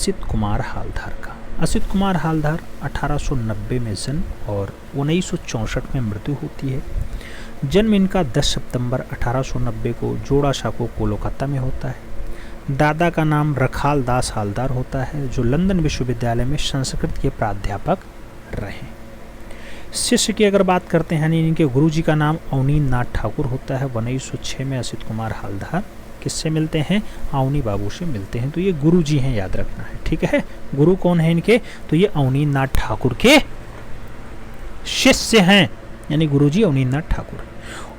असित कुमार हालधार का। असित कुमार हालधार 1890 में जन्म और 1964 में मृत्यु होती है। जन्म इनका 10 सितंबर 1890 को जोड़ासांको कोलकाता में होता है। दादा का नाम रखाल दास हालधार होता है, जो लंदन विश्वविद्यालय में संस्कृत के प्राध्यापक रहे। शिष्य की अगर बात करते हैं, इनके गुरुजी का नाम अवनींद्र नाथ ठाकुर होता है। 1906 में असित कुमार हालधार किससे मिलते हैं? अवनी बाबू से मिलते हैं। तो ये गुरु जी हैं, याद रखना है, ठीक है। गुरु कौन है इनके? तो ये अवनींद्र नाथ ठाकुर के शिष्य हैं, यानी गुरु जी अवनींद्र नाथ ठाकुर।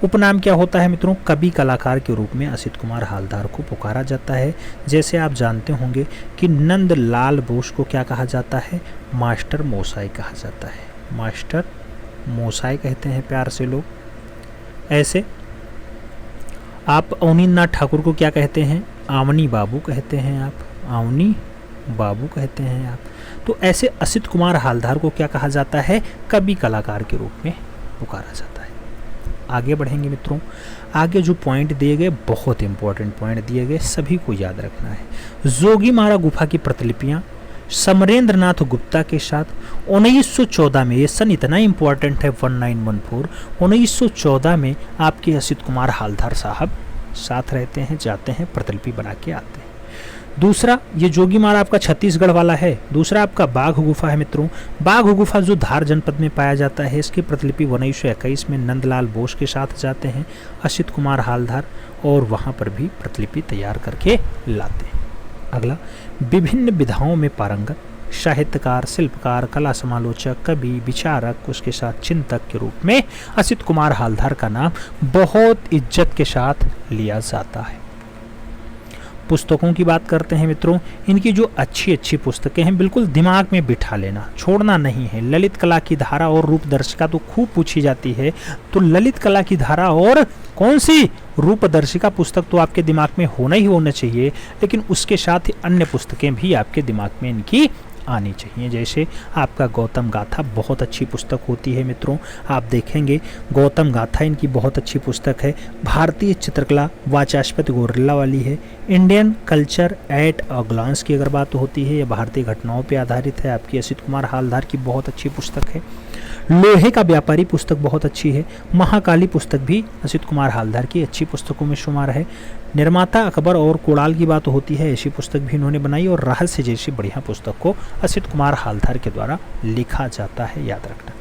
उपनाम क्या होता है मित्रों? कवि कलाकार के रूप में असित कुमार हालधार को पुकारा जाता है। जैसे आप जानते होंगे कि नंद लाल बोस को क्या कहा जाता है? मास्टर मोसाई कहा जाता है। मास्टर मोसाई कहते हैं प्यार से लोग। ऐसे आप अवनींद्र नाथ ठाकुर को क्या कहते हैं? आवनी बाबू कहते हैं आप, आवनी बाबू कहते हैं आप। तो ऐसे असित कुमार हालधार को क्या कहा जाता है? कवि कलाकार के रूप में पुकारा जाता है। आगे बढ़ेंगे मित्रों। आगे जो पॉइंट दिए गए, बहुत इंपॉर्टेंट पॉइंट दिए गए, सभी को याद रखना है। जोगीमारा गुफा की प्रतिलिपियां समरेंद्र नाथ गुप्ता के साथ 1914 में, ये सन इतना इंपॉर्टेंट है 1914, 1914 में आपके असित कुमार हालधार साहब साथ रहते हैं, जाते हैं, प्रतिलिपि बना के आते हैं। दूसरा, ये जोगीमारा आपका छत्तीसगढ़ वाला है। दूसरा आपका बाघ गुफा है मित्रों। बाघ गुफा जो धार जनपद में पाया जाता है, इसकी प्रतिलिपि 1921 में नंदलाल बोस के साथ जाते हैं असित कुमार हालधार, और वहाँ पर भी प्रतिलिपि तैयार करके लाते हैं। अगला, विभिन्न विधाओं में पारंगत साहित्यकार, शिल्पकार, कला समालोचक, कवि, विचारक, उसके साथ चिंतक के रूप में असित कुमार हालधार का नाम बहुत इज्जत के साथ लिया जाता है। पुस्तकों की बात करते हैं मित्रों। इनकी जो अच्छी अच्छी पुस्तकें हैं, बिल्कुल दिमाग में बिठा लेना, छोड़ना नहीं है। ललित कला की धारा और रूपदर्शिका तो खूब पूछी जाती है, तो ललित कला की धारा और कौन सी? रूपदर्शिका पुस्तक तो आपके दिमाग में होना ही होना चाहिए, लेकिन उसके साथ ही अन्य पुस्तकें भी आपके दिमाग में इनकी आनी चाहिए। जैसे आपका गौतम गाथा बहुत अच्छी पुस्तक होती है मित्रों, आप देखेंगे गौतम गाथा इनकी बहुत अच्छी पुस्तक है। भारतीय चित्रकला वाचस्पति गोरिल्ला वाली है। Indian culture at a glance की अगर बात होती है, यह भारतीय घटनाओं पर आधारित है, आपकी असित कुमार हालधार की बहुत अच्छी पुस्तक है। लोहे का व्यापारी पुस्तक बहुत अच्छी है। महाकाली पुस्तक भी असित कुमार हालधार की अच्छी पुस्तकों में शुमार है। निर्माता अकबर और कोड़ाल की बात होती है, ऐसी पुस्तक भी इन्होंने बनाई, और रहस्य जैसी बढ़िया पुस्तक को असित कुमार हालधार के द्वारा लिखा जाता है, याद रखना।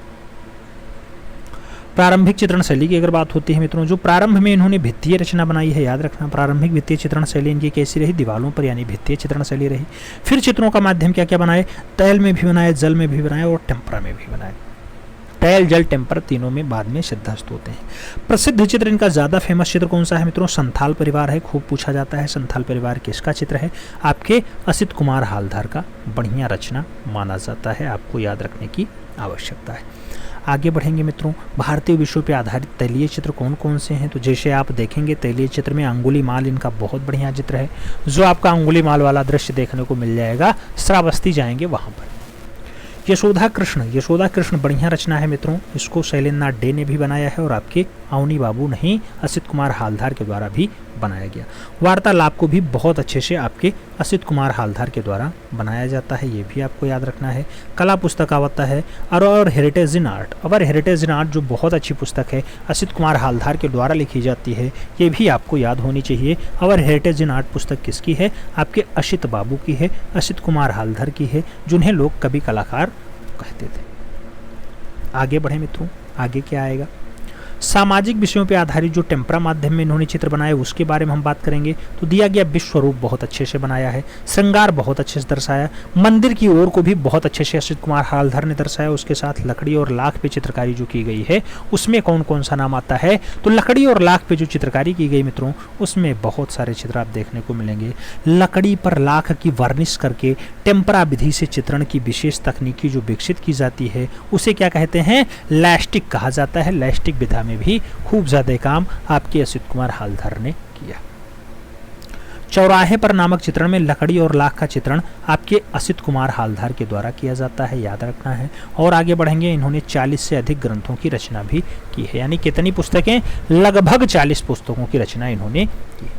प्रारंभिक चित्रण शैली की अगर बात होती है मित्रों, जो प्रारंभ में इन्होंने भित्तीय रचना बनाई है, याद रखना। प्रारंभिक भित्तीय चित्रण शैली इनकी कैसी रही? दीवालों पर, यानी भित्तीय चित्रण शैली रही। फिर चित्रों का माध्यम क्या क्या बनाए? तैल में भी बनाए, जल में भी बनाए, और टेम्परा में भी बनाए। तैल, जल, टेम्पर तीनों में बाद में सिद्धस्त होते हैं। प्रसिद्ध चित्र इनका ज्यादा फेमस चित्र कौन सा है मित्रों? संथाल परिवार है, खूब पूछा जाता है। संथाल परिवार किसका चित्र है? आपके असित कुमार हालधार का बढ़िया रचना माना जाता है, आपको याद रखने की आवश्यकता है। आगे बढ़ेंगे मित्रों। भारतीय विषयों पर आधारित तैलीय चित्र कौन कौन से हैं? तो जैसे आप देखेंगे तैलीय चित्र में अंगुलीमाल इनका बहुत बढ़िया चित्र है, जो आपका अंगुलीमाल वाला दृश्य देखने को मिल जाएगा, श्रावस्ती जाएंगे वहां पर। यशोदा कृष्ण बढ़िया रचना है मित्रों, इसको शैलेंद्र नाथ डे ने भी बनाया है, और आपके अवनी बाबू नहीं, असित कुमार हालधार के द्वारा भी बनाया गया। वार्तालाप को भी बहुत अच्छे से आपके असित कुमार हालधार के द्वारा बनाया जाता है, ये भी आपको याद रखना है। कला पुस्तक आवता है और heritage in art, our heritage in art जो बहुत अच्छी पुस्तक है, असित कुमार हालधार के द्वारा लिखी जाती है, ये भी आपको याद होनी चाहिए। अवर हेरिटेज इन आर्ट पुस्तक किसकी है? आपके असित बाबू की है, असित कुमार हालधार की है, जिन्हें लोग कवि कलाकार कहते थे। आगे बढ़े मित्रों। आगे क्या आएगा? सामाजिक विषयों पर आधारित जो टेम्परा माध्यम में इन्होंने चित्र बनाए, उसके बारे में हम बात करेंगे। तो दिया गया विश्वरूप बहुत अच्छे से बनाया है, श्रृंगार बहुत अच्छे से दर्शाया, मंदिर की ओर को भी बहुत अच्छे से असित कुमार हालधार ने दर्शाया। उसके साथ लकड़ी और लाख पे चित्रकारी जो की गई है, उसमें कौन कौन सा नाम आता है? तो लकड़ी और लाख पे जो चित्रकारी की गई मित्रों, उसमें बहुत सारे चित्र आप देखने को मिलेंगे। लकड़ी पर लाख की वार्निश करके टेम्परा विधि से चित्रण की विशेष तकनीकी जो विकसित की जाती है, उसे क्या कहते हैं? लैस्टिक कहा जाता है। लैस्टिक विधा में भी खूब ज्यादा काम आपके असित कुमार हालधार ने किया। चौराहे पर नामक चित्रण में लकड़ी और लाख का चित्रण आपके असित कुमार हालधार के द्वारा किया जाता है, याद रखना है। और आगे बढ़ेंगे, इन्होंने 40 से अधिक ग्रंथों की रचना भी की है, यानी कितनी पुस्तकें? लगभग 40 पुस्तकों की रचना इन्होंने की।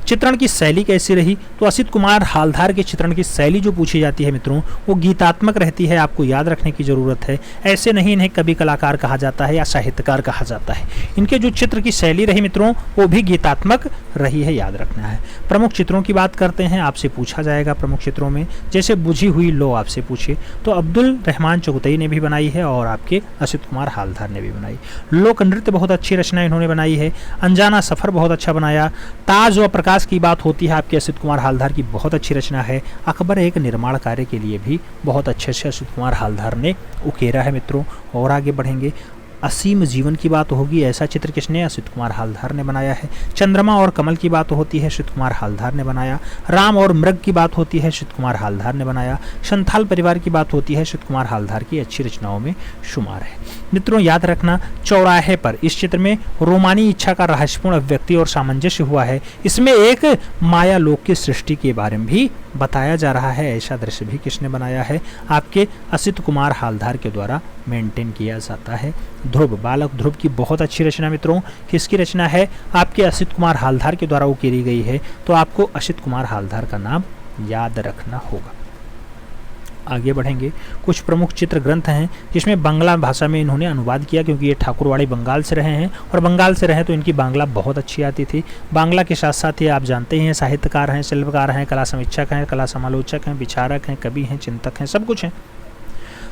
चित्रण की शैली कैसी रही, तो असित कुमार हालधार के चित्रण की शैली जो पूछी जाती है मित्रों वो गीतात्मक रहती है, आपको याद रखने की जरूरत है। ऐसे नहीं इन्हें कवि कलाकार कहा जाता है या साहित्यकार कहा जाता है। इनके जो चित्र की शैली रही मित्रों वो भी गीतात्मक रही है, याद रखना है। प्रमुख चित्रों की बात करते हैं, आपसे पूछा जाएगा प्रमुख चित्रों में, जैसे बुझी हुई लो आपसे पूछे तो अब्दुल रहमान चुगतई ने भी बनाई है और आपके असित कुमार हालधार ने भी बनाई। लोक नृत्य बहुत अच्छी रचना इन्होंने बनाई है। अनजाना सफर बहुत अच्छा बनाया। ताज व प्रकाश की बात होती है आपके असित कुमार हालधार की, बहुत अच्छी रचना है। अकबर एक निर्माण कार्य के लिए भी बहुत अच्छे से असित कुमार हालधार ने उकेरा है मित्रों। और आगे बढ़ेंगे, असीम जीवन की बात होगी, ऐसा चित्र किसने, असित कुमार हालधार ने बनाया है। चंद्रमा और कमल की बात होती है, असित कुमार हालधार ने बनाया। राम और मृग की बात होती है, असित कुमार हालधार ने बनाया। संथाल परिवार की बात होती है, असित कुमार हालधार की अच्छी रचनाओं में शुमार है। मित्रों याद रखना, चौराहे पर इस चित्र में रोमानी इच्छा का रहस्यपूर्ण अभिव्यक्ति और सामंजस्य हुआ है। इसमें एक माया लोक की सृष्टि के बारे में भी बताया जा रहा है। ऐसा दृश्य भी किसने बनाया है, आपके असित कुमार हालधार के द्वारा मेंटेन किया जाता है। ध्रुव, बालक ध्रुव की बहुत अच्छी रचना मित्रों, किसकी रचना है, आपके असित कुमार हालधार के द्वारा उकेरी गई है। तो आपको असित कुमार हालधार का नाम याद रखना होगा। आगे बढ़ेंगे, कुछ प्रमुख चित्र ग्रंथ हैं जिसमें बांग्ला भाषा में इन्होंने अनुवाद किया, क्योंकि ये ठाकुरवाड़ी बंगाल से रहे हैं और बंगाल से रहे तो इनकी बांग्ला बहुत अच्छी आती थी। बांग्ला के साथ साथ ये आप जानते हैं साहित्यकार हैं, शिल्पकार हैं, कला समीक्षक हैं, कला समालोचक हैं, विचारक हैं, कवि हैं, चिंतक हैं, सब कुछ हैं।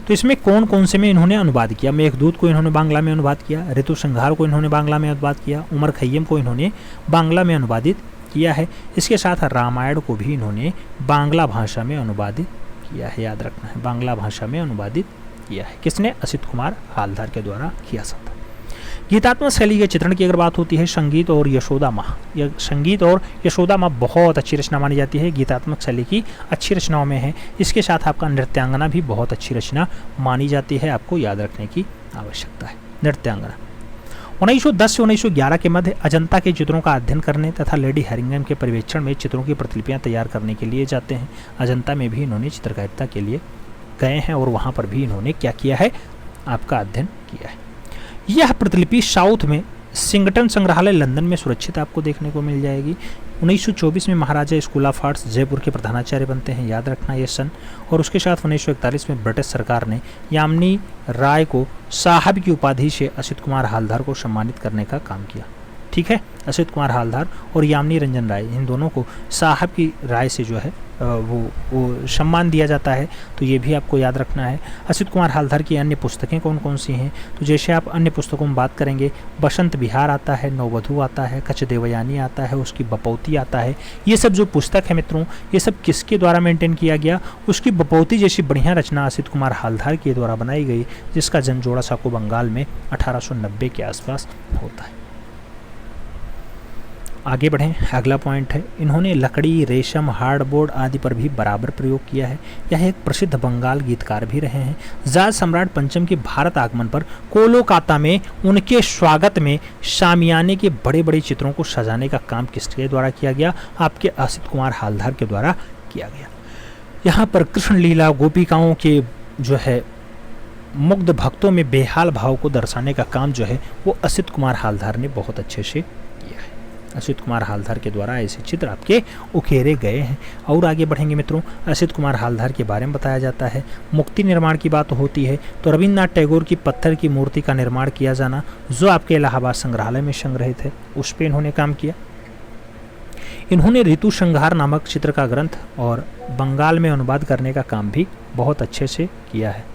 तो इसमें कौन कौन से में इन्होंने अनुवाद किया, मेघदूत को इन्होंने बांग्ला में अनुवाद किया, ऋतु संहार को इन्होंने बांग्ला में अनुवाद किया, उमर खय्यम को इन्होंने बांग्ला में अनुवादित किया है। इसके साथ रामायण को भी इन्होंने बांग्ला भाषा में अनुवादित किया है, याद रखना है, बांग्ला भाषा में अनुवादित किया है। किसने, असित कुमार हालधार के द्वारा किया जाता। गीतात्मक शैली के चित्रण की अगर बात होती है, संगीत और यशोदा माँ, यह संगीत और यशोदा माँ बहुत अच्छी रचना मानी जाती है, गीतात्मक शैली की अच्छी रचनाओं में है। इसके साथ आपका नृत्यांगना भी बहुत अच्छी रचना मानी जाती है, आपको याद रखने की आवश्यकता है। नृत्यांगना 1910 से 1911 के मध्य अजंता के चित्रों का अध्ययन करने तथा लेडी हैरिंगम के पर्यवेक्षण में चित्रों की प्रतिलिपियां तैयार करने के लिए जाते हैं। अजंता में भी इन्होंने चित्रकारिता के लिए गए हैं और वहां पर भी इन्होंने क्या किया है, आपका अध्ययन किया है। यह प्रतिलिपि साउथ में सिंगटन संग्रहालय लंदन में सुरक्षित आपको देखने को मिल जाएगी। 1924 में महाराजा स्कूल ऑफ आर्ट्स जयपुर के प्रधानाचार्य बनते हैं, याद रखना ये सन। और उसके साथ 1941 में ब्रिटिश सरकार ने यामिनी राय को साहब की उपाधि से असित कुमार हालधार को सम्मानित करने का काम किया। ठीक है, असित कुमार हालधार और यामिनी रंजन राय, इन दोनों को साहब की राय से जो है वो सम्मान दिया जाता है। तो ये भी आपको याद रखना है। असित कुमार हालधार की अन्य पुस्तकें कौन कौन सी हैं, तो जैसे आप अन्य पुस्तकों में बात करेंगे, बसंत विहार आता है, नववधु आता है, कच्छ देवयानी आता है, उसकी बपौती आता है। ये सब जो पुस्तक है मित्रों, ये सब किसके द्वारा मेंटेन किया गया, उसकी बपौती जैसी बढ़िया रचना असित कुमार हालधार के द्वारा बनाई गई, जिसका जन्म जोड़ा साको बंगाल में 1890 के आसपास होता है। आगे बढ़ें, अगला पॉइंट है, इन्होंने लकड़ी, रेशम, हार्डबोर्ड आदि पर भी बराबर प्रयोग किया है। यह एक प्रसिद्ध बंगाल गीतकार भी रहे हैं। जाट सम्राट पंचम के भारत आगमन पर कोलकाता में उनके स्वागत में शामियाने के बड़े बड़े चित्रों को सजाने का काम किसके द्वारा किया गया, आपके असित कुमार हालधार के द्वारा किया गया। यहाँ पर कृष्ण लीला, गोपिकाओं के जो है मुग्ध भक्तों में बेहाल भाव को दर्शाने का काम जो है वो असित कुमार हालधार ने बहुत अच्छे से किया है। असित कुमार हालधार के द्वारा ऐसे चित्र आपके उकेरे गए हैं। और आगे बढ़ेंगे मित्रों, असित कुमार हालधार के बारे में बताया जाता है। मूर्ति निर्माण की बात होती है तो रविन्द्रनाथ टैगोर की पत्थर की मूर्ति का निर्माण किया जाना, जो आपके इलाहाबाद संग्रहालय में संग्रहित है, उस पर इन्होंने काम किया। इन्होंने ऋतु संहार नामक चित्र का ग्रंथ और बंगाल में अनुवाद करने का काम भी बहुत अच्छे से किया है।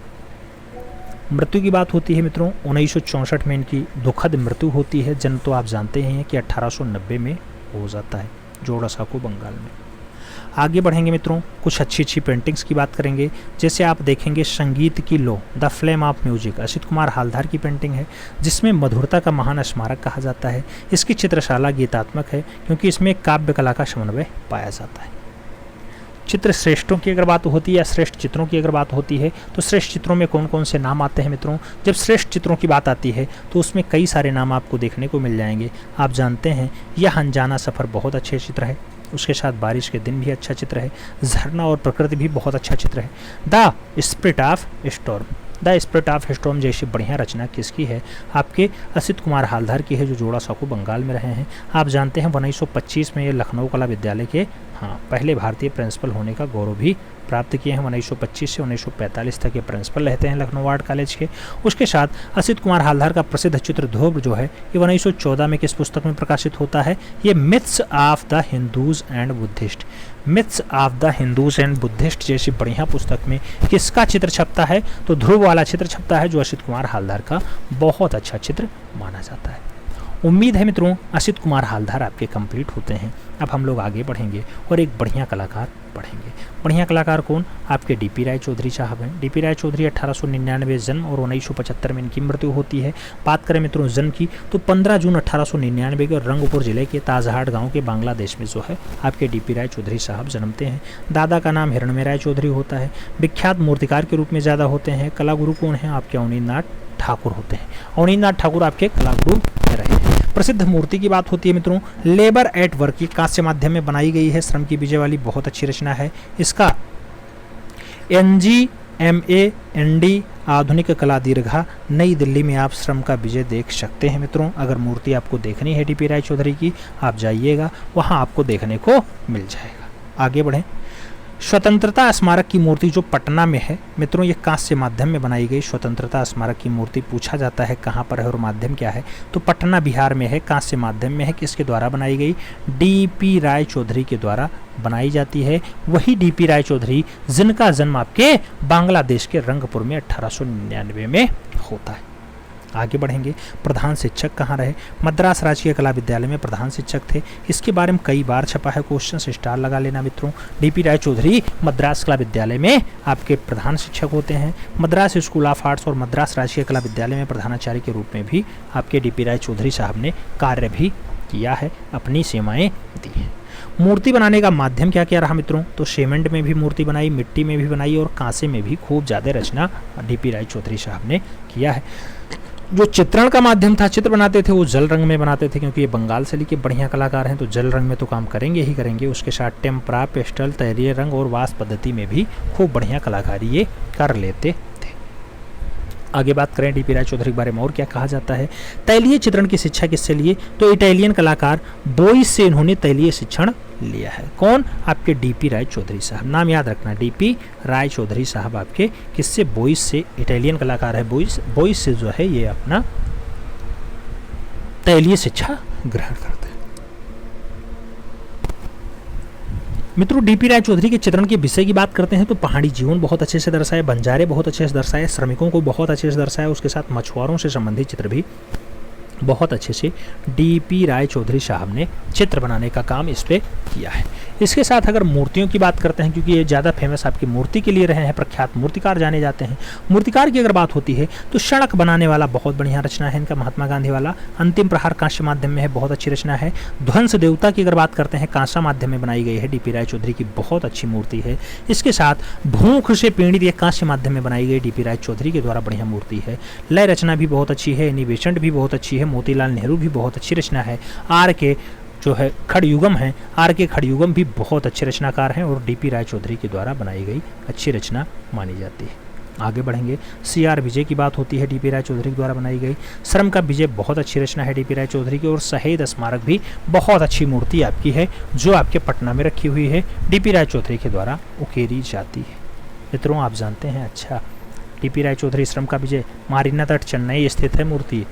मृत्यु की बात होती है मित्रों, 1964 में इनकी दुखद मृत्यु होती है। जन्म तो आप जानते हैं कि 1890 में हो जाता है, जोड़ा साको बंगाल में। आगे बढ़ेंगे मित्रों, कुछ अच्छी अच्छी पेंटिंग्स की बात करेंगे। जैसे आप देखेंगे संगीत की लो, the flame of music, Asit Kumar Haldar की पेंटिंग है, जिसमें मधुरता का महान स्मारक कहा जाता है। इसकी चित्रशाला गीतात्मक है क्योंकि इसमें काव्य कला का समन्वय पाया जाता है। चित्र श्रेष्ठों की अगर बात होती है या श्रेष्ठ चित्रों की अगर बात होती है तो श्रेष्ठ चित्रों में कौन कौन से नाम आते हैं मित्रों। जब श्रेष्ठ चित्रों की बात आती है तो उसमें कई सारे नाम आपको देखने को मिल जाएंगे। आप जानते हैं यह अनजाना सफ़र बहुत अच्छे चित्र है, उसके साथ बारिश के दिन भी अच्छा चित्र है, झरना और प्रकृति भी बहुत अच्छा चित्र है। The spirit of storm, the spirit of storm जैसी बढ़िया रचना किसकी है? आपके असित कुमार हालदार की है, जो जोड़ा साँको बंगाल में रहे हैं। आप जानते हैं 1925 में ये लखनऊ कला विद्यालय के पहले भारतीय प्रिंसिपल होने का गौरव भी प्राप्त किए हैं। 1925 से 1945 तक ये प्रिंसिपल रहते हैं लखनऊ आर्ट कॉलेज के। उसके साथ असित कुमार हालदार का प्रसिद्ध चित्र ध्रुव जो है ये 1914 में किस पुस्तक में प्रकाशित होता है? ये myths of the Hindus and Buddhist, myths of the Hindus and Buddhist जैसी बढ़िया पुस्तक में किसका चित्र छपता है? तो ध्रुव वाला चित्र छपता है, जो असित कुमार हालदार का बहुत अच्छा चित्र माना जाता है। उम्मीद है मित्रों असित कुमार हालदार आपके कंप्लीट होते हैं। अब हम लोग आगे बढ़ेंगे और एक बढ़िया कलाकार पढ़ेंगे। बढ़िया कलाकार कौन? आपके डीपी राय चौधरी साहब हैं। डीपी राय चौधरी 1899 जन्म और 1975 में इनकी मृत्यु होती है। बात करें मित्रों जन्म की तो 15 जून 1899 के रंगपुर जिले के ताजहाट गांव के बांग्लादेश में जो है आपके डीपी राय चौधरी साहब जन्मते हैं। दादा का नाम हिरणमय राय चौधरी होता है। विख्यात मूर्तिकार के रूप में ज़्यादा होते हैं। कलागुरु कौन है? आपके अवनींद्रनाथ ठाकुर होते हैं। अवनींद्रनाथ ठाकुर आपके कलागुरु रहे हैं। प्रसिद्ध मूर्ति की बात होती है मित्रों, लेबर एट वर्क, की कांस्य माध्यम में बनाई गई है। श्रम की विजय वाली बहुत अच्छी रचना है। इसका NGMA ND आधुनिक कला दीर्घा नई दिल्ली में आप श्रम का विजय देख सकते हैं मित्रों। अगर मूर्ति आपको देखनी है डीपी राय चौधरी की, आप जाइएगा, वहां आपको देखने को मिल जाएगा। आगे बढ़ें। स्वतंत्रता स्मारक की मूर्ति जो पटना में है मित्रों, ये कांस्य माध्यम में बनाई गई स्वतंत्रता स्मारक की मूर्ति। पूछा जाता है कहाँ पर है और माध्यम क्या है, तो पटना बिहार में है, कांस्य माध्यम में है। किसके द्वारा बनाई गई? डीपी राय चौधरी के द्वारा बनाई जाती है। वही डीपी राय चौधरी जिनका जन्म आपके बांग्लादेश के रंगपुर में 1899 में होता है। आगे बढ़ेंगे। प्रधान शिक्षक कहाँ रहे? मद्रास राजकीय कला विद्यालय में प्रधान शिक्षक थे। इसके बारे में कई बार छपा है, क्वेश्चन से स्टार लगा लेना मित्रों। डीपी राय चौधरी मद्रास कला विद्यालय में आपके प्रधान शिक्षक होते हैं। मद्रास स्कूल ऑफ आर्ट्स और मद्रास राजकीय कला विद्यालय में प्रधानाचार्य के रूप में भी आपके डीपी राय चौधरी साहब ने कार्य भी किया है, अपनी सेवाएं दी हैं। मूर्ति बनाने का माध्यम क्या क्या रहा मित्रों? तो सीमेंट में भी मूर्ति बनाई, मिट्टी में भी बनाई और कांसे में भी खूब ज़्यादा रचना डीपी राय चौधरी साहब ने किया है। जो चित्रण का माध्यम था, चित्र बनाते थे, वो जल रंग में बनाते थे, क्योंकि ये बंगाल से लेके बढ़िया कलाकार हैं तो जल रंग में तो काम करेंगे ही करेंगे। उसके साथ टेम्परा, पेस्टल, तैलीय रंग और वास पद्धति में भी खूब बढ़िया कलाकारी ये कर लेते थे। आगे बात करें डीपी राय चौधरी के बारे में और क्या कहा जाता है। तैलीय चित्रण की शिक्षा किससे लिए? तो इटालियन कलाकार बोइस से इन्होंने तैलीय शिक्षण लिया है। कौन? आपके डीपी राय चौधरी साहब। नाम याद रखना, डीपी राय चौधरी साहब आपके किससे? बोइस से। इटालियन कलाकार है बोइस से जो है ये अपना तैलीय शिक्षा ग्रहण करते हैं। मित्रों डीपी राय चौधरी के चित्रण के विषय की बात करते हैं तो पहाड़ी जीवन बहुत अच्छे से दर्शाए, बंजारे बहुत अच्छे से दर्शाए, श्रमिकों को बहुत अच्छे से दर्शाया, उसके साथ मछुआरों से संबंधित चित्र भी बहुत अच्छे से डीपी राय चौधरी साहब ने चित्र बनाने का काम इस पे किया है। इसके साथ अगर मूर्तियों की बात करते हैं, क्योंकि ये ज़्यादा फेमस आपकी मूर्ति के लिए रहे हैं, प्रख्यात मूर्तिकार जाने जाते हैं। मूर्तिकार की अगर बात होती है तो सड़क बनाने वाला बहुत बढ़िया रचना है इनका, महात्मा गांधी वाला। अंतिम प्रहार कांस्य माध्यम में है, बहुत अच्छी रचना है। ध्वंस देवता की अगर बात करते हैं, कांसा माध्यम में बनाई गई है, डीपी राय चौधरी की बहुत अच्छी मूर्ति है। इसके साथ भूख से पीड़ित ये कांस्य माध्यम में बनाई गई डीपी राय चौधरी के द्वारा बढ़िया मूर्ति है। लय रचना भी बहुत अच्छी है, एनिवेशन भी बहुत अच्छी है, मोतीलाल नेहरू भी बहुत अच्छी रचना है। आर के जो है खड़युगम है, आर के खड़युगम भी बहुत अच्छे रचनाकार हैं और डीपी राय चौधरी के द्वारा बनाई गई अच्छी रचना मानी जाती है। आगे बढ़ेंगे। CR विजय की बात होती है, डीपी राय चौधरी के द्वारा बनाई गई। श्रम का विजय बहुत अच्छी रचना है डीपी राय चौधरी की। और शहीद स्मारक भी बहुत अच्छी मूर्ति आपकी है जो आपके पटना में रखी हुई है, डीपी राय चौधरी के द्वारा उकेरी जाती है। मित्रों आप जानते हैं, अच्छा डीपी राय चौधरी श्रम का विजय मारीना तट चेन्नई स्थित है मूर्ति,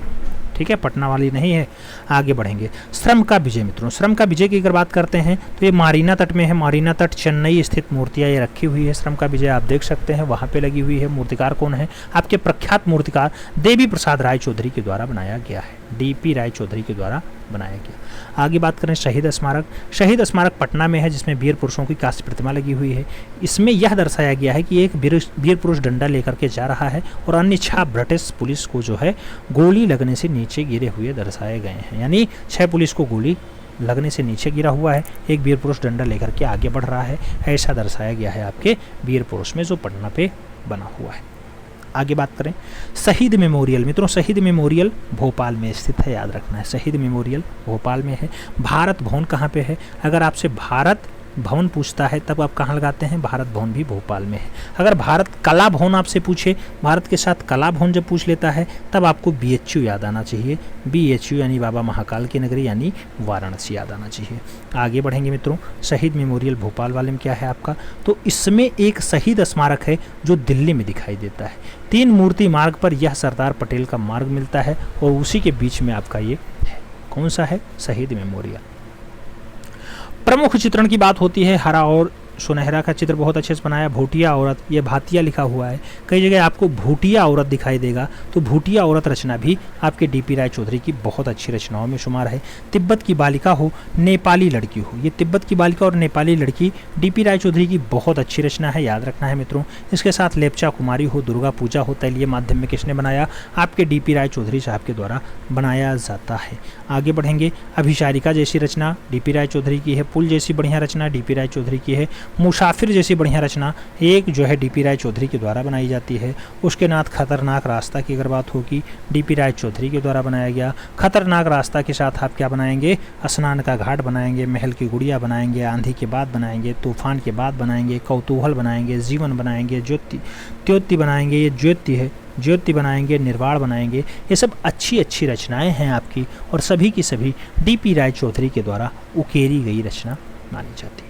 ठीक है, पटना वाली नहीं है। आगे बढ़ेंगे। श्रम का विजय मित्रों, श्रम का विजय की अगर बात करते हैं तो ये मारीना तट में है, मारीना तट चेन्नई स्थित मूर्तियाँ ये रखी हुई है। श्रम का विजय आप देख सकते हैं वहाँ पे लगी हुई है। मूर्तिकार कौन है? आपके प्रख्यात मूर्तिकार देवी प्रसाद राय चौधरी के द्वारा बनाया गया है, डीपी राय चौधरी के द्वारा बनाया गया। आगे बात करें शहीद स्मारक। शहीद स्मारक पटना में है जिसमें वीर पुरुषों की कांस्य प्रतिमा लगी हुई है। इसमें यह दर्शाया गया है कि एक वीर पुरुष डंडा लेकर के जा रहा है और अन्य 6 ब्रिटिश पुलिस को जो है गोली लगने से नीचे गिरे हुए दर्शाए गए हैं। यानी 6 पुलिस को गोली लगने से नीचे गिरा हुआ है, एक वीर पुरुष डंडा लेकर के आगे बढ़ रहा है, ऐसा दर्शाया गया है आपके वीर पुरुष में जो पटना पे बना हुआ है। आगे बात करें शहीद मेमोरियल। मित्रों शहीद मेमोरियल भोपाल में स्थित है, याद रखना है, शहीद मेमोरियल भोपाल में है। भारत भवन कहाँ पे है? अगर आपसे भारत भवन पूछता है तब आप कहाँ लगाते हैं, भारत भवन भी भोपाल में है। अगर भारत कला भवन आपसे पूछे, भारत के साथ कला भवन जब पूछ लेता है तब आपको BHU याद आना चाहिए। BHU यानी बाबा महाकाल की नगरी यानी वाराणसी याद आना चाहिए। आगे बढ़ेंगे मित्रों, शहीद मेमोरियल भोपाल वाले में क्या है आपका, तो इसमें एक शहीद स्मारक है जो दिल्ली में दिखाई देता है। 3 मूर्ति मार्ग पर यह सरदार पटेल का मार्ग मिलता है और उसी के बीच में आपका ये है। कौन सा है, शहीद मेमोरियल। प्रमुख चित्रण की बात होती है, हरा और सुनहरा का चित्र बहुत अच्छे से बनाया। भूटिया औरत, ये भातिया लिखा हुआ है, कई जगह आपको भूटिया औरत दिखाई देगा, तो भूटिया औरत रचना भी आपके DP राय चौधरी की बहुत अच्छी रचनाओं में शुमार है। तिब्बत की बालिका हो, नेपाली लड़की हो, ये तिब्बत की बालिका और नेपाली लड़की DP राय चौधरी की बहुत अच्छी रचना है, याद रखना है मित्रों। इसके साथ लेपचा कुमारी हो, दुर्गा पूजा हो, तैलीय माध्यम में किसने बनाया, आपके DP राय चौधरी साहब के द्वारा बनाया जाता है। आगे बढ़ेंगे, अभिसारिका जैसी रचना DP राय चौधरी की है। पुल जैसी बढ़िया रचना DP राय चौधरी की है। मुसाफिर जैसी बढ़िया रचना एक जो है DP राय चौधरी के द्वारा बनाई जाती है। उसके नाथ खतरनाक रास्ता की अगर बात होगी, DP राय चौधरी के द्वारा बनाया गया। खतरनाक रास्ता के साथ आप क्या बनाएंगे, स्नान का घाट बनाएंगे, महल की गुड़िया बनाएंगे, आंधी के बाद बनाएंगे, तूफान के बाद बनाएंगे, कौतूहल बनाएंगे, जीवन बनाएंगे, ज्योति बनाएंगे, ये ज्योति है, ज्योति बनाएंगे, निर्वाण बनाएंगे। ये सब अच्छी अच्छी रचनाएं हैं आपकी और सभी की सभी DP राय चौधरी के द्वारा उकेरी गई रचना मानी जाती है।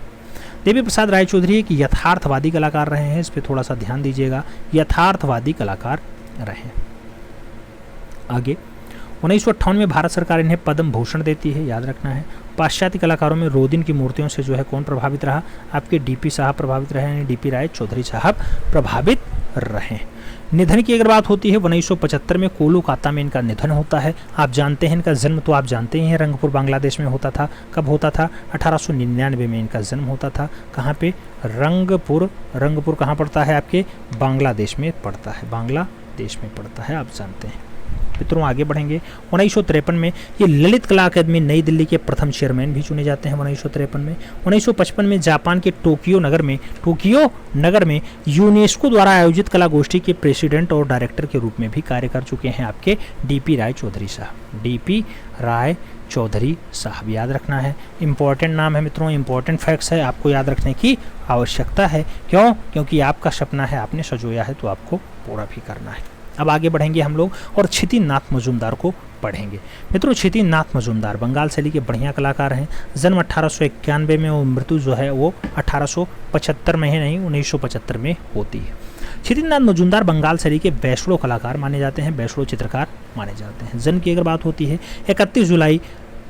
देवी प्रसाद राय चौधरी एक यथार्थवादी कलाकार रहे हैं, इस पर थोड़ा सा ध्यान दीजिएगा, यथार्थवादी कलाकार रहे। आगे 1958 में भारत सरकार इन्हें पद्म भूषण देती है, याद रखना है। पाश्चात्य कलाकारों में रोदिन की मूर्तियों से जो है कौन प्रभावित रहा, आपके DP साहब प्रभावित रहे, यानी DP राय चौधरी साहब प्रभावित रहे। निधन की अगर बात होती है, 1975 में कोलकाता में इनका निधन होता है। आप जानते हैं इनका जन्म तो आप जानते ही हैं, रंगपुर बांग्लादेश में होता था। कब होता था, 1899 में इनका जन्म होता था। कहाँ पे, रंगपुर। रंगपुर कहाँ पड़ता है, आपके बांग्लादेश में पड़ता है, बांग्लादेश में पड़ता है, आप जानते हैं मित्रों। आगे बढ़ेंगे, 1953 में ये ललित कला अकादमी नई दिल्ली के प्रथम चेयरमैन भी चुने जाते हैं 1953 में। 1955 में जापान के टोक्यो नगर में यूनेस्को द्वारा आयोजित कला गोष्ठी के प्रेसिडेंट और डायरेक्टर के रूप में भी कार्य कर चुके हैं आपके DP राय चौधरी साहब। DP राय चौधरी साहब याद रखना है, इंपॉर्टेंट नाम है मित्रों, इंपॉर्टेंट फैक्ट्स है, आपको याद रखने की आवश्यकता है। क्यों, क्योंकि आपका सपना है, आपने सजोया है तो आपको पूरा भी करना है। अब आगे बढ़ेंगे हम लोग और क्षिति नाथ मजूमदार को पढ़ेंगे। मित्रों, क्षिति नाथ मजूमदार बंगाल शैली के बढ़िया कलाकार हैं। जन्म 1891 में और मृत्यु जो है वो 1875 में है, नहीं 1975 में होती है। क्षिति नाथ मजूमदार बंगाल शैली के वैष्णव कलाकार माने जाते हैं, वैष्णव चित्रकार माने जाते हैं। जन्म की अगर बात होती है 31 जुलाई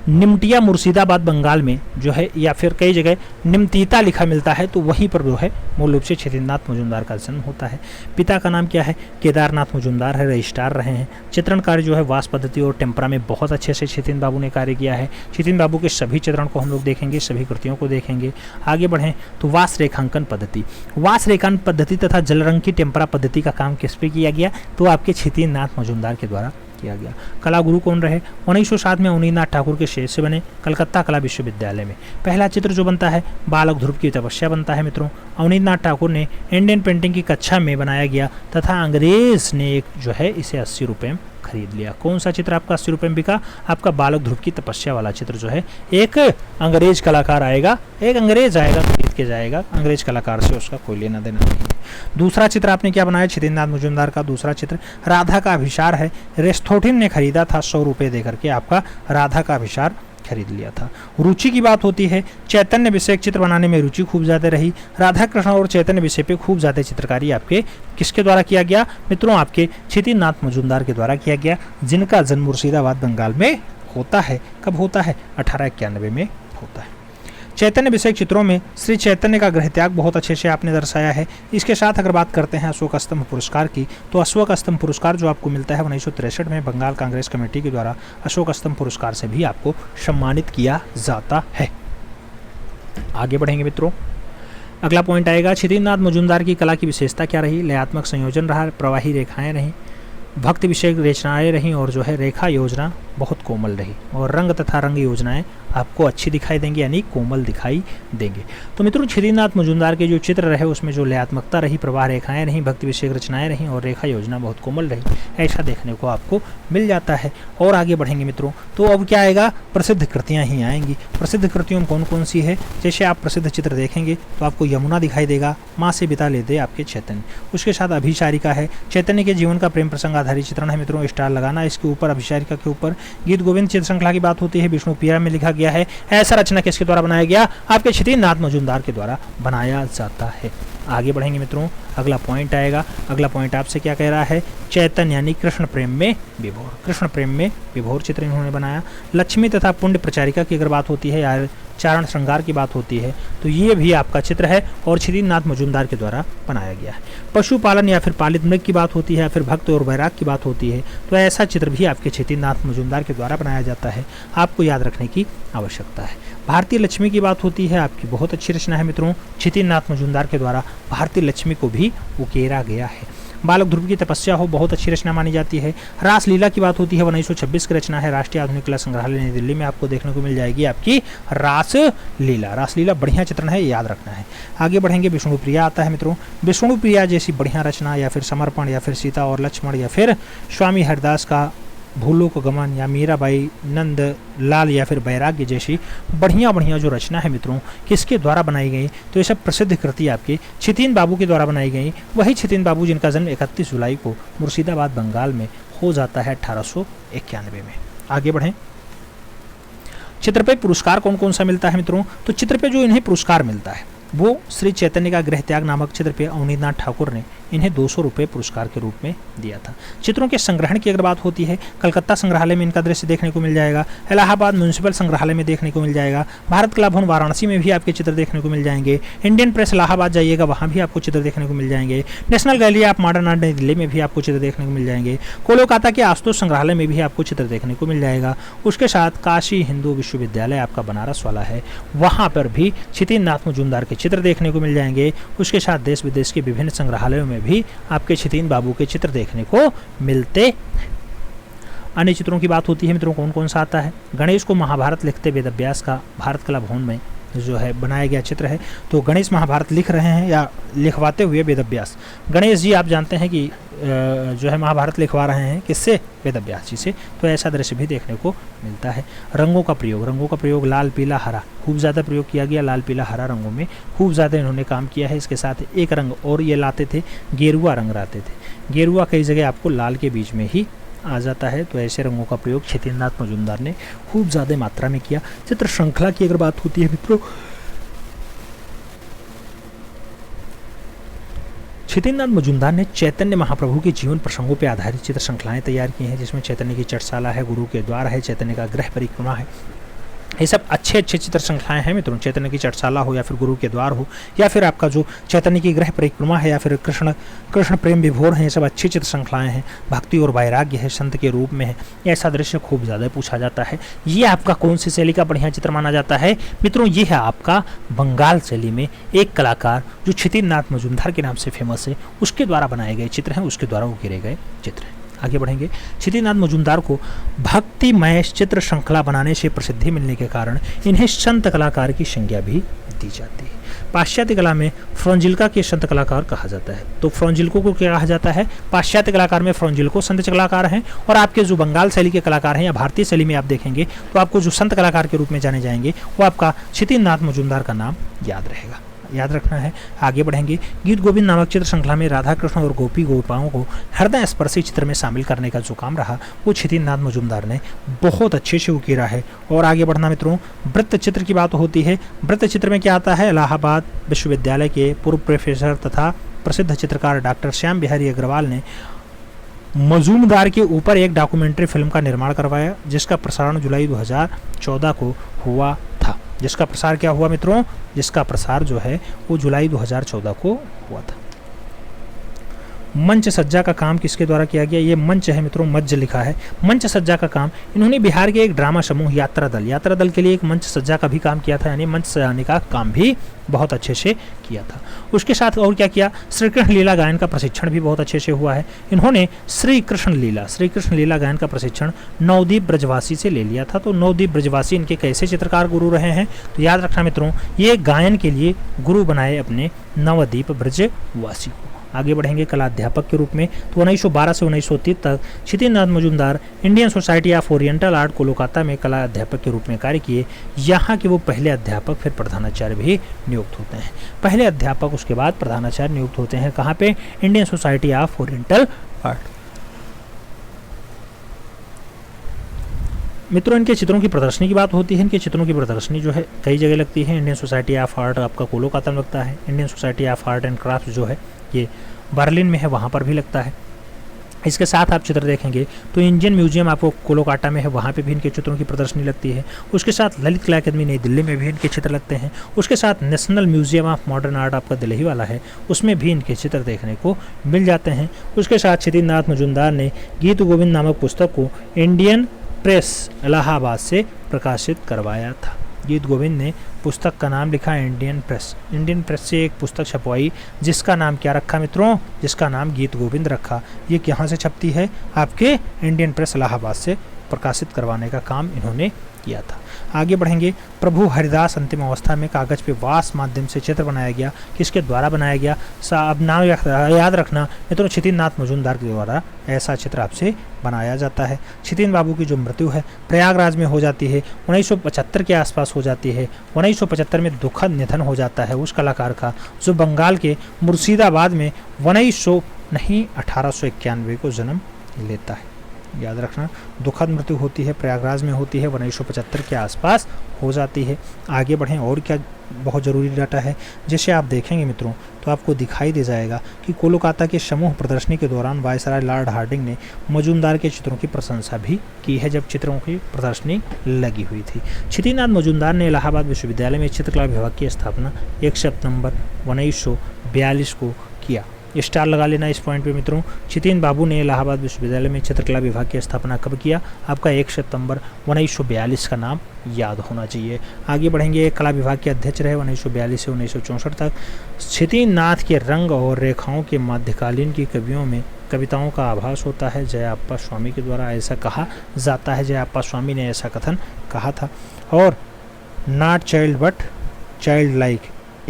निमटिया मुर्शिदाबाद बंगाल में जो है, या फिर कई जगह निमतीता लिखा मिलता है, तो वहीं पर जो है मूल रूप से क्षितिनाथ मजूमदार का जन्म होता है। पिता का नाम क्या है, केदारनाथ मजूमदार है, रजिस्ट्रार रहे हैं। चित्रण कार्य जो है वास पद्धति और टेम्परा में बहुत अच्छे से क्षितिन बाबू ने कार्य किया है। क्षितिन बाबू के सभी चित्रण को हम लोग देखेंगे, सभी कृतियों को देखेंगे। आगे बढ़ें तो वास रेखांकन पद्धति, वास रेखांकन पद्धति तथा जल रंग की टेम्परा पद्धति का काम किस पे किया गया, तो आपके क्षितिनाथ मजूमदार के द्वारा किया गया। कला गुरु कौन रहे, 1907 में अवनींद्रनाथ ठाकुर के शेष से बने कलकत्ता कला विश्वविद्यालय में। पहला चित्र जो बनता है बालक ध्रुव की तपस्या बनता है मित्रों, अवनींद्रनाथ ठाकुर ने इंडियन पेंटिंग की कक्षा में बनाया गया तथा अंग्रेज ने एक जो है इसे 80 रुपये में खरीद लिया। कौन सा चित्र आपका 80 रुपये में बिका, आपका बालक ध्रुव की तपस्या वाला चित्र जो है। एक अंग्रेज कलाकार आएगा, एक अंग्रेज आएगा खरीद के जाएगा, अंग्रेज कलाकार से उसका कोई लेना देना नहीं है। दूसरा चित्र आपने क्या बनाया, क्षितिनाथ मजूमदार का दूसरा चित्र राधा का अभिसार है। रेस्थोटिन ने खरीदा था 100 रुपये देकर के, आपका राधा का अभिसार खरीद लिया था। रुचि की बात होती है, चैतन्य विषय चित्र बनाने में रुचि खूब ज़्यादा रही। राधा कृष्ण और चैतन्य विषय पे खूब ज़्यादा चित्रकारी आपके किसके द्वारा किया गया मित्रों, आपके क्षितिनाथ मजूमदार के द्वारा किया गया, जिनका जन्म मुर्शिदाबाद बंगाल में होता है। कब होता है, 1891 में होता है। चैतन्य विषय चित्रों में श्री चैतन्य का गृह त्याग बहुत अच्छे से आपने दर्शाया है। इसके साथ अगर बात करते हैं अशोक स्तंभ पुरस्कार की, तो अशोक स्तंभ पुरस्कार जो आपको मिलता है 1963 में बंगाल कांग्रेस कमेटी के द्वारा अशोक स्तंभ पुरस्कार से भी आपको सम्मानित किया जाता है। आगे बढ़ेंगे मित्रों, अगला पॉइंट आएगा, क्षितिनाथ मजूमदार की कला की विशेषता क्या रही, लयात्मक संयोजन रहा, प्रवाही रेखाएं रहीं, भक्ति विषय रचनाएं रहीं और जो है रेखा योजना बहुत कोमल रही और रंग तथा रंग योजनाएं आपको अच्छी दिखाई देंगी, यानी कोमल दिखाई देंगे। तो मित्रों क्षितिनाथ मजूमदार के जो चित्र रहे उसमें जो लयात्मकता रही, प्रवाह रेखाएं रहीं, भक्ति विषयक रचनाएं रहीं और रेखा योजना बहुत कोमल रही, ऐसा देखने को आपको मिल जाता है। और आगे बढ़ेंगे मित्रों तो अब क्या आएगा, प्रसिद्ध कृतियाँ ही आएंगी। प्रसिद्ध कृतियों में कौन कौन सी है, जैसे आप प्रसिद्ध चित्र देखेंगे तो आपको यमुना दिखाई देगा, माँ से बिता लेते आपके चैतन्य। उसके साथ अभिसारिका है, चैतन्य के जीवन का प्रेम प्रसंग आधारित चित्रण है मित्रों, स्टार लगाना इसके ऊपर अभिसारिका के ऊपर। गीत गोविंद चित्र श्रृंखला की बात होती है, विष्णु प्रिया में लिखा गया है। ऐसा रचना किसके द्वारा बनाया गया, आपके क्षितिनाथ मजूमदार के द्वारा बनाया जाता है। आगे बढ़ेंगे मित्रों, अगला पॉइंट आएगा। अगला पॉइंट आपसे क्या कह रहा है, चैतन्य यानी कृष्ण प्रेम में विभोर, कृष्ण प्रेम में विभोर चित्र इन्होंने बनाया। लक्ष्मी तथा पुण्य प्रचारिका की अगर बात होती है या चारण श्रृंगार की बात होती है तो ये भी आपका चित्र है और क्षितिनाथ मजूमदार के द्वारा बनाया गया है। पशुपालन या फिर पालित मृग की बात होती है या फिर भक्त और वैराग की बात होती है तो ऐसा चित्र भी आपके क्षितिनाथ मजूमदार के द्वारा बनाया जाता है, आपको याद रखने की आवश्यकता है। भारतीय लक्ष्मी की बात होती है, आपकी बहुत अच्छी रचना है मित्रों, क्षितिनाथ मजूमदार के द्वारा भारतीय लक्ष्मी को भी उकेरा गया है। बालक ध्रुव की तपस्या हो, बहुत अच्छी रचना मानी जाती है। रासलीला की बात होती है, 1926 की रचना है, राष्ट्रीय आधुनिक कला संग्रहालय नई दिल्ली में आपको देखने को मिल जाएगी आपकी रासलीला। रासलीला बढ़िया चित्रण है, याद रखना है। आगे बढ़ेंगे, विष्णुप्रिया आता है मित्रों। विष्णुप्रिया जैसी बढ़िया रचना या फिर समर्पण या फिर सीता और लक्ष्मण या फिर स्वामी हरिदास का भूलों को गमन या मीराबाई नंद लाल या फिर बैराग्य जैसी बढ़िया बढ़िया जो रचना है मित्रों किसके द्वारा बनाई गई, तो ये सब प्रसिद्ध कृति आपके क्षितिन बाबू के द्वारा बनाई गई। वही क्षितिन बाबू जिनका जन्म 31 जुलाई को मुर्शिदाबाद बंगाल में हो जाता है 1891 में। आगे बढ़ें, चित्र पे पुरस्कार कौन कौन सा मिलता है मित्रों, तो चित्र पे जो इन्हें पुरस्कार मिलता है वो श्री चैतन्य का गृह त्याग नामक चित्र पे अवनींद्रनाथ ठाकुर ने इन्हें 200 रुपये पुरस्कार के रूप में दिया था। चित्रों के संग्रहण की अगर बात होती है, कलकत्ता संग्रहालय में इनका दृश्य देखने को मिल जाएगा, इलाहाबाद म्यूनिसिपल संग्रहालय में देखने को मिल जाएगा, भारत कला भवन वाराणसी में भी आपके चित्र देखने को मिल जाएंगे, इंडियन प्रेस इलाहाबाद जाइएगा वहाँ भी आपको चित्र देखने को मिल जाएंगे, नेशनल गैलरी आप मॉडर्न आर्ट नई दिल्ली में भी आपको चित्र देखने को मिल जाएंगे, कोलकाता के आशुतोष संग्रहालय में भी आपको चित्र देखने को मिल जाएगा। उसके साथ काशी हिंदू विश्वविद्यालय आपका बनारस वाला है, वहाँ पर भी क्षितिनाथ मजूमदार के चित्र देखने को मिल जाएंगे। उसके साथ देश विदेश के विभिन्न संग्रहालयों में भी आपके क्षितिन बाबू के चित्र देखने को मिलते। अन्य चित्रों की बात होती है मित्रों, कौन कौन सा आता है, गणेश को महाभारत लिखते वेदव्यास का भारत कला भवन में जो है बनाया गया चित्र है। तो गणेश महाभारत लिख रहे हैं या लिखवाते हुए वेदव्यास, गणेश जी आप जानते हैं कि जो है महाभारत लिखवा रहे हैं किससे, वेदव्यास जी से, तो ऐसा दृश्य भी देखने को मिलता है। रंगों का प्रयोग लाल पीला हरा खूब ज़्यादा प्रयोग किया गया, लाल पीला हरा रंगों में खूब ज़्यादा इन्होंने काम किया है। इसके साथ एक रंग और ये लाते थे, गेरुआ रंग लाते थे, गेरुआ कई जगह आपको लाल के बीच में ही आ जाता है, तो ऐसे रंगों का प्रयोग क्षितिनाथ मजूमदार ने खूब ज़्यादा मात्रा में किया। चित्र श्रृंखला की अगर बात होती है मित्रों, क्षितिनाथ मजूमदार ने चैतन्य महाप्रभु के जीवन प्रसंगों पर आधारित चित्र श्रृंखलाएं तैयार की हैं, जिसमें चैतन्य की चटशाला है, गुरु के द्वार है, चैतन्य का गृह परिक्रमा है। ये सब अच्छे अच्छे चित्र श्रृंखलाएं हैं मित्रों, चैतन्य की चटशाला हो या फिर गुरु के द्वार हो या फिर आपका जो चैतन्य की गृह परिक्रमा है या फिर कृष्ण प्रेम विभोर है, ये सब अच्छी चित्र श्रृंखलाएं हैं। भक्ति और वैराग्य है, संत के रूप में है, ऐसा दृश्य खूब ज़्यादा पूछा जाता है। ये आपका कौन सी शैली का बढ़िया चित्र माना जाता है मित्रों, ये है आपका बंगाल शैली में एक कलाकार जो क्षितिनाथ मजूमदार के नाम से फेमस है, उसके द्वारा बनाए गए चित्र हैं, उसके द्वारा उकेरे गए चित्र हैं। आगे बढ़ेंगे, क्षितिनाथ मजूमदार को भक्तिमय चित्र श्रृंखला बनाने से प्रसिद्धि मिलने के कारण इन्हें संत कलाकार की संज्ञा भी दी जाती है। पाश्चात्य कला में फ्रॉन्जिल्का के संत कलाकार कहा जाता है, तो फ्रॉन्जिल्को को क्या कहा जाता है, पाश्चात्य कलाकार में फ्रॉन्जिल्को संत कलाकार हैं, और आपके जो बंगाल शैली के कलाकार हैं या भारतीय शैली में आप देखेंगे तो आपको जो संत कलाकार के रूप में जाने जाएंगे वो आपका क्षितिनाथ मजूमदार का नाम याद रहेगा, याद रखना है। आगे बढ़ेंगे, गीत गोविंद नामक चित्र श्रृंखला में राधा कृष्ण और गोपी गोपाओं को हृदय स्पर्शी चित्र में शामिल करने का जो काम रहा वो क्षितिनाथ मजूमदार ने बहुत अच्छे से उकेरा है। और आगे बढ़ना मित्रों, वृत्त चित्र की बात होती है। वृत्त चित्र में क्या आता है, इलाहाबाद विश्वविद्यालय के पूर्व प्रोफेसर तथा प्रसिद्ध चित्रकार डॉक्टर श्याम बिहारी अग्रवाल ने मजूमदार के ऊपर एक डॉक्यूमेंट्री फिल्म का निर्माण करवाया, जिसका प्रसारण जुलाई 2014 को हुआ था। जिसका प्रसार क्या हुआ मित्रों, जिसका प्रसार जो है वो जुलाई 2014 को हुआ था। मंच सज्जा का काम किसके द्वारा किया गया? ये मंच है मित्रों, मज्ज लिखा है। मंच सज्जा का काम इन्होंने बिहार के एक ड्रामा समूह यात्रा दल के लिए एक मंच सज्जा का भी काम किया था, यानी मंच सजाने का काम भी बहुत अच्छे से किया था। उसके साथ और क्या किया? श्री कृष्ण लीला गायन का प्रशिक्षण भी बहुत अच्छे से हुआ है। इन्होंने श्री कृष्ण लीला गायन का प्रशिक्षण नवदीप ब्रजवासी से ले लिया था। तो नवदीप ब्रजवासी इनके कैसे चित्रकार गुरु रहे हैं? तो याद रखना मित्रों, ये गायन के लिए गुरु बनाए अपने नवदीप ब्रजवासी को। आगे बढ़ेंगे कला अध्यापक के रूप में। तो 1912 से 1930 तक Kshitij Majumdar Indian Society of Oriental Art Kolkata में कला अध्यापक के रूप में कार्य किए। यहाँ के वो पहले अध्यापक फिर प्रधानाचार्य भी नियुक्त होते हैं। पहले अध्यापक उसके बाद प्रधानाचार्य नियुक्त होते हैं। कहाँ पे? Indian Society of Oriental art. मित्रों, इनके चित्रों की प्रदर्शनी की बात होती है। इनके चित्रों की प्रदर्शनी जो है कई जगह लगती है। इंडियन सोसाइटी ऑफ आर्ट आपका कोलकाता में लगता है। Indian Society of art and craft जो है ये बर्लिन में है, वहाँ पर भी लगता है। इसके साथ आप चित्र देखेंगे तो इंडियन म्यूजियम आपको कोलकाता में है, वहाँ पे भी इनके चित्रों की प्रदर्शनी लगती है। उसके साथ ललित कला अकादमी नई दिल्ली में भी इनके चित्र लगते हैं। उसके साथ national museum of modern art आपका दिल्ली वाला है, उसमें भी इनके चित्र देखने को मिल जाते हैं। उसके साथ क्षितिज मजूमदार ने गीत गोविंद नामक पुस्तक को इंडियन प्रेस इलाहाबाद से प्रकाशित करवाया था। गीत गोविंद ने पुस्तक का नाम लिखा इंडियन प्रेस से एक पुस्तक छपवाई, जिसका नाम क्या रखा मित्रों? जिसका नाम गीत गोविंद रखा। ये कहाँ से छपती है? आपके इंडियन प्रेस इलाहाबाद से प्रकाशित करवाने का काम इन्होंने किया था। आगे बढ़ेंगे। प्रभु हरिदास अंतिम अवस्था में कागज पे वास माध्यम से चित्र बनाया गया। किसके द्वारा बनाया गया? अब नाम याद रखना मित्रों, क्षितिज मजूमदार के द्वारा ऐसा चित्र आपसे बनाया जाता है। क्षितिज बाबू की जो मृत्यु है प्रयागराज में हो जाती है, 1975 के आसपास हो जाती है। 1975 में दुखद निधन हो जाता है उस कलाकार का, जो बंगाल के मुर्शिदाबाद में 1891 को जन्म लेता है। याद रखना, दुखद मृत्यु होती है, प्रयागराज में होती है, 1975 के आसपास हो जाती है। आगे बढ़ें। और क्या बहुत ज़रूरी डाटा है, जैसे आप देखेंगे मित्रों तो आपको दिखाई दे जाएगा कि कोलकाता के समूह प्रदर्शनी के दौरान वायसराय लॉर्ड हार्डिंग ने मजूमदार के चित्रों की प्रशंसा भी की है, जब चित्रों की प्रदर्शनी लगी हुई थी। क्षितिज मजूमदार ने इलाहाबाद विश्वविद्यालय में चित्रकला विभाग की स्थापना 1 सितंबर 1942 को किया। स्टार लगा लेना इस पॉइंट पे मित्रों। क्षितिज बाबू ने इलाहाबाद विश्वविद्यालय में चित्रकला विभाग की स्थापना कब किया? आपका 1 सितंबर 1942 का नाम याद होना चाहिए। आगे बढ़ेंगे। कला विभाग के अध्यक्ष रहे 1942 से 1964 तक। क्षितिज नाथ के रंग और रेखाओं के मध्यकालीन की कवियों में कविताओं का आभास होता है। जयाप्पा स्वामी के द्वारा ऐसा कहा जाता है, जयाप्पा स्वामी ने ऐसा कथन कहा था। और not child but child like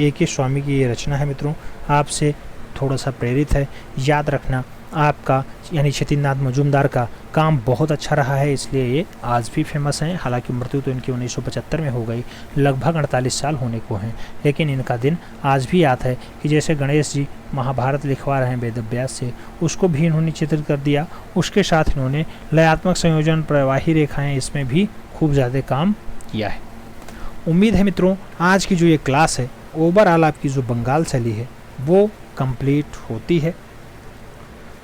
A.K. स्वामी की ये रचना है मित्रों, आपसे थोड़ा सा प्रेरित है। याद रखना, आपका यानी क्षितिज मजूमदार का काम बहुत अच्छा रहा है, इसलिए ये आज भी फेमस हैं। हालांकि मृत्यु तो इनकी 1975 में हो गई, लगभग 48 साल होने को हैं, लेकिन इनका दिन आज भी याद है कि जैसे गणेश जी महाभारत लिखवा रहे हैं वेदव्यास से, उसको भी इन्होंने चित्रित कर दिया। उसके साथ इन्होंने लयात्मक संयोजन, प्रवाही रेखाएँ, इसमें भी खूब ज़्यादा काम किया है। उम्मीद है मित्रों आज की जो ये क्लास है, ओवरऑल आपकी जो बंगाल शैली है वो कंप्लीट होती है।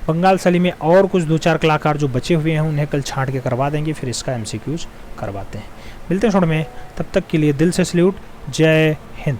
बंगाल शैली में और कुछ 2-4 कलाकार जो बचे हुए हैं उन्हें कल छांट के करवा देंगे, फिर इसका MCQs करवाते हैं। मिलते हैं छोड़ में, तब तक के लिए दिल से सल्यूट। जय हिंद।